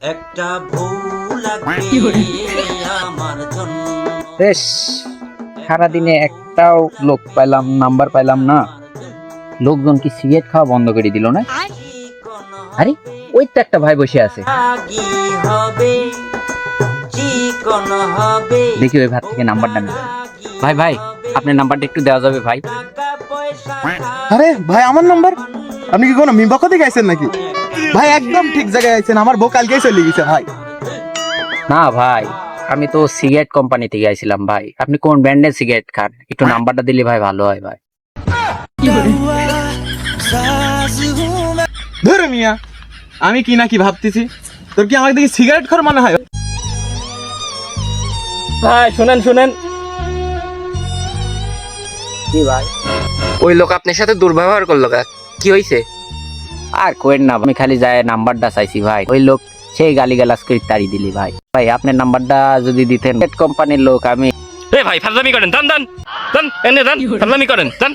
একটা ভুল আমার জন্য। বেশ, সারাদিনে একটাও লোক পাইলাম, নাম্বার পাইলাম না। লোকজন কি সিগারেট খাওয়া বন্ধ করে দিল না? আরে ওই তো একটা ভাই বসে আছে, দেখি ওই ভাত থেকে নাম্বারটা নিই। ভাই ভাই, আপনার নাম্বারটা একটু দেওয়া যাবে ভাই? আরে ভাই, আমার নাম্বার? আপনি কি কোনো মিম্বাকো থেকে আইছেন নাকি? ভাই একদম ঠিক জায়গায় আইছেন, আমার বউ কালকেই চলে গেছে ভাই। না ভাই, আমি তো সিগারেট কোম্পানি থেকে আইছিলাম ভাই। আপনি কোন ব্র্যান্ডের সিগারেট খান? একটু নাম্বারটা দিলে ভাই ভালো হয় ভাই। ধরে মিয়া, আমি কি না কি ভাবতেছি, তোর কি আমাকে দেখি সিগারেট খোর মনে হয়? ভাই শুনেন শুনেন। কি ভাই? ওই লোক আপনার সাথে দুর্ব্যবহার করলো কি হয়েছে? আর কোয়েন না, আমি খালি যায় নাম্বারটা চাইছি ভাই। ওই লোক সেই গালিগালাজ করে তাড়ি দিলি ভাই। ভাই আপনার নাম্বারটা যদি দিতেন, কোম্পানির লোক আমি। এ ভাই ফাজলামি করেন, দান দান দান, এনে দান, ফাজলামি করেন দান।